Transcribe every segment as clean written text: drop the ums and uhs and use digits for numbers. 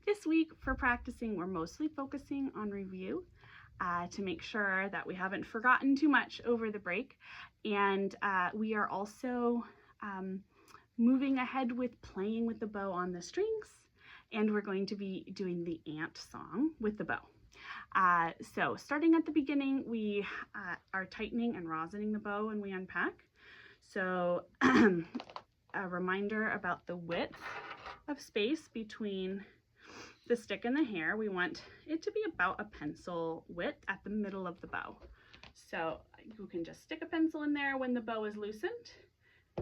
This week for practicing, we're mostly focusing on review to make sure that we haven't forgotten too much over the break. And we are also moving ahead with playing with the bow on the strings. And we're going to be doing the ant song with the bow. So starting at the beginning, we are tightening and rosining the bow when we unpack. So a reminder about the width of space between the stick and the hair. We want it to be about a pencil width at the middle of the bow. So you can just stick a pencil in there when the bow is loosened.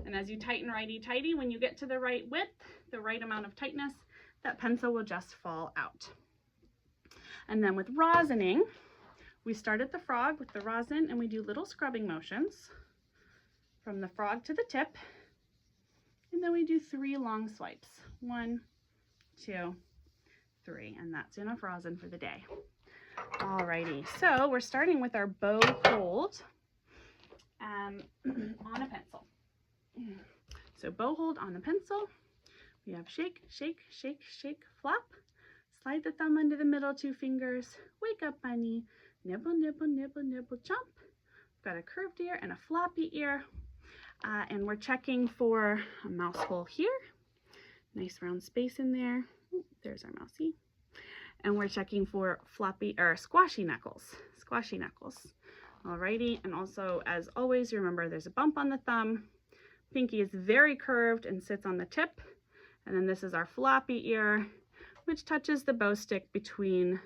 And as you tighten righty-tighty, when you get to the right width, the right amount of tightness, that pencil will just fall out. And then with rosining, we start at the frog with the rosin and we do little scrubbing motions from the frog to the tip. And then we do 3 long swipes. 1, 2, 3, and that's enough rosin for the day. Alrighty, so we're starting with our bow hold on a pencil. So bow hold on the pencil. We have shake, shake, shake, shake, flop. Slide the thumb under the middle 2 fingers. Wake up, bunny. Nibble, nibble, nibble, nibble, jump. We've got a curved ear and a floppy ear. And we're checking for a mouse hole here. Nice round space in there. Ooh, there's our mousey. And we're checking for floppy or squashy knuckles. Squashy knuckles. Alrighty, and also as always, remember there's a bump on the thumb. Pinky is very curved and sits on the tip. And then this is our floppy ear, which touches the bow stick between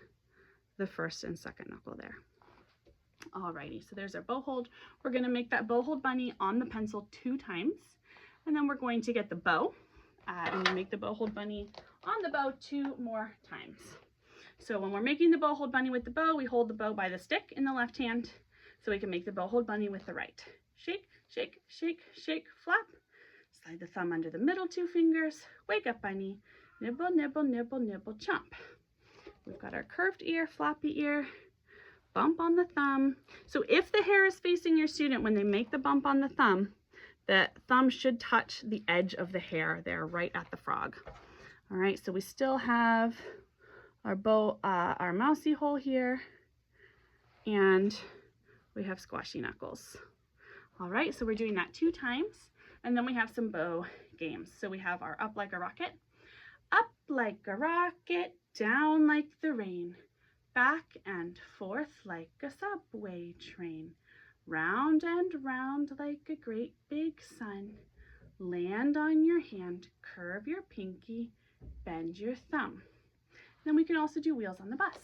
the first and second knuckle there. Alrighty, so there's our bow hold. We're going to make that bow hold bunny on the pencil 2 times. And then we're going to get the bow and make the bow hold bunny on the bow 2 more times. So when we're making the bow hold bunny with the bow, we hold the bow by the stick in the left hand so we can make the bow hold bunny with the right. Shake, shake, shake, shake, flop. Slide the thumb under the middle 2 fingers. Wake up, bunny. Nibble, nibble, nibble, nibble, chomp. We've got our curved ear, floppy ear, bump on the thumb. So if the hair is facing your student when they make the bump on the thumb should touch the edge of the hair there right at the frog. All right, so we still have our bow, our mousy hole here, and we have squashy knuckles. All right, so we're doing that 2 times, and then we have some bow games. So we have our up like a rocket, up like a rocket, down like the rain, back and forth like a subway train, round and round like a great big sun, land on your hand, curve your pinky, bend your thumb. Then we can also do wheels on the bus.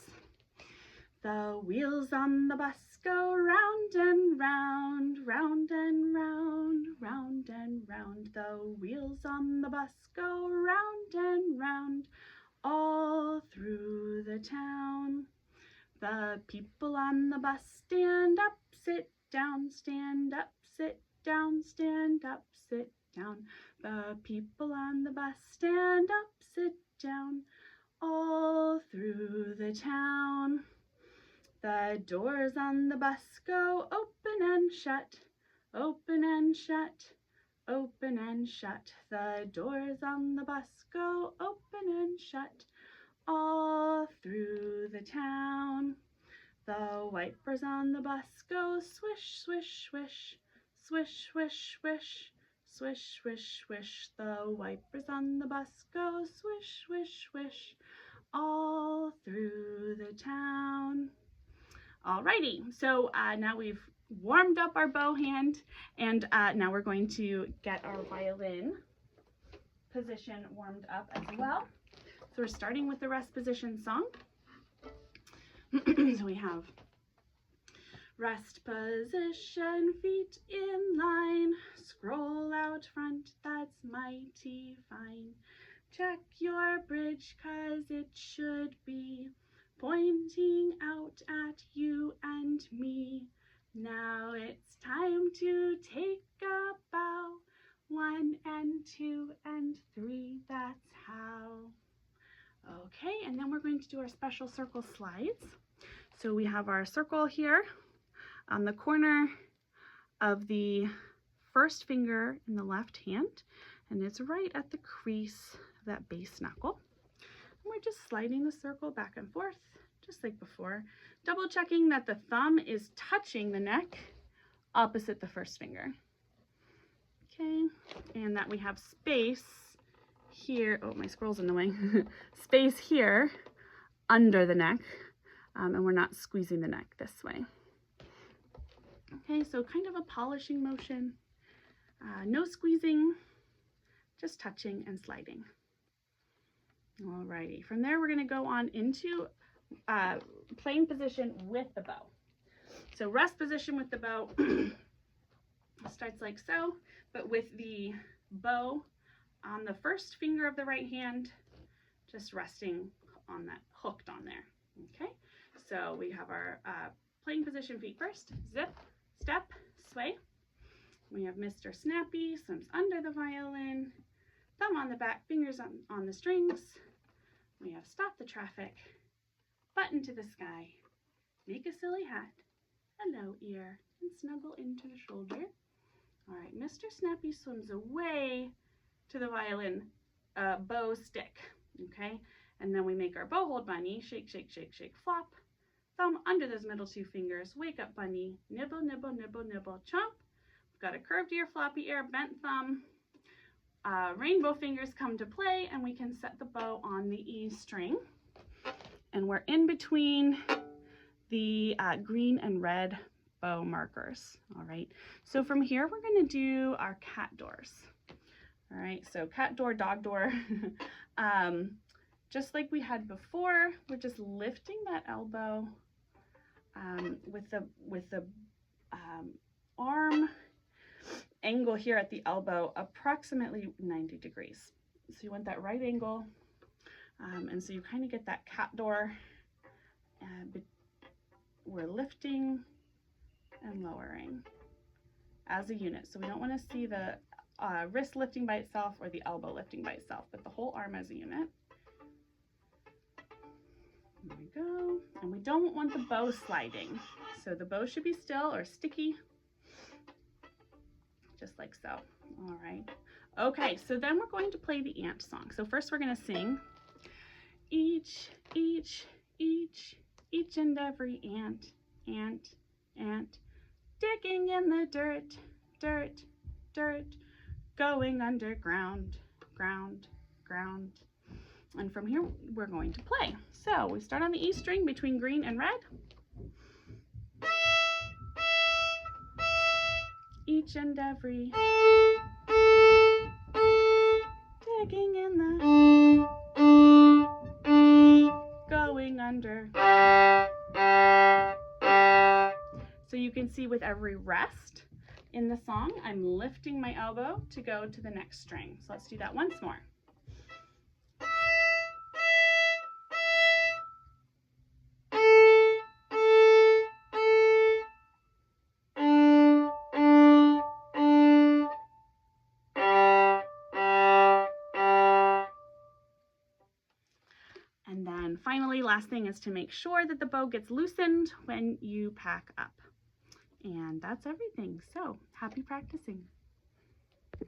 The wheels on the bus go round and round, round and round, round and round. The wheels on the bus go round and round, all through the town. The people on the bus stand up, sit down, stand up, sit down, stand up, sit down. The people on the bus stand up, sit down, all through the town. The doors on the bus go open and shut, open and shut, open and shut. The doors on the bus go open and shut, all through the town. The wipers on the bus go swish, swish, swish, swish, swish, swish, swish, swish, swish. The wipers on the bus go swish, swish, swish, all through the town. Alrighty, so now we've warmed up our bow hand, and now we're going to get our violin position warmed up as well. So we're starting with the rest position song. So we have rest position, feet in line, scroll out front, that's mighty fine. Check your bridge, 'cause it should be pointing out at you and me. Now it's time to take a bow. 1 and 2 and 3, that's how. Okay, and then we're going to do our special circle slides. So we have our circle here on the corner of the first finger in the left hand, and it's right at the crease of that base knuckle. And we're just sliding the circle back and forth, just like before, double checking that the thumb is touching the neck opposite the first finger. Okay, and that we have space here. Oh, my squirrel's in the way. Space here under the neck, and we're not squeezing the neck this way. Okay, so kind of a polishing motion. No squeezing, just touching and sliding. Alrighty, from there we're going to go on into playing position with the bow. So rest position with the bow starts like so, but with the bow on the first finger of the right hand, just resting on that, hooked on there. Okay, so we have our playing position, feet first, zip, step, sway. We have Mr. Snappy swims under the violin, thumb on the back, fingers on the strings. We have stop the traffic, button to the sky, make a silly hat, hello ear, and snuggle into the shoulder. All right, Mr. Snappy swims away to the violin bow stick, okay? And then we make our bow hold bunny, shake, shake, shake, shake, flop, thumb under those middle two fingers, wake up bunny, nibble, nibble, nibble, nibble, chomp. We've got a curved ear, floppy ear, bent thumb, rainbow fingers come to play, and we can set the bow on the E string. And we're in between the green and red bow markers. All right, so from here we're going to do our cat doors. All right, so cat door, dog door. Just like we had before, we're just lifting that elbow with the arm angle here at the elbow approximately 90 degrees. So you want that right angle, and so you kind of get that cat door. We're lifting and lowering as a unit. So we don't want to see the wrist lifting by itself or the elbow lifting by itself, but the whole arm as a unit. There we go. And we don't want the bow sliding. So the bow should be still or sticky, just like so. All right. Okay, so then we're going to play the ant song. So first we're going to sing each and every ant, digging in the dirt, going underground, ground. And from here, we're going to play. So we start on the E string between green and red. Each and every, digging in the, going under. So you can see with every rest in the song, I'm lifting my elbow to go to the next string. So let's do that once more. And then finally, last thing is to make sure that the bow gets loosened when you pack up. And that's everything. So happy practicing.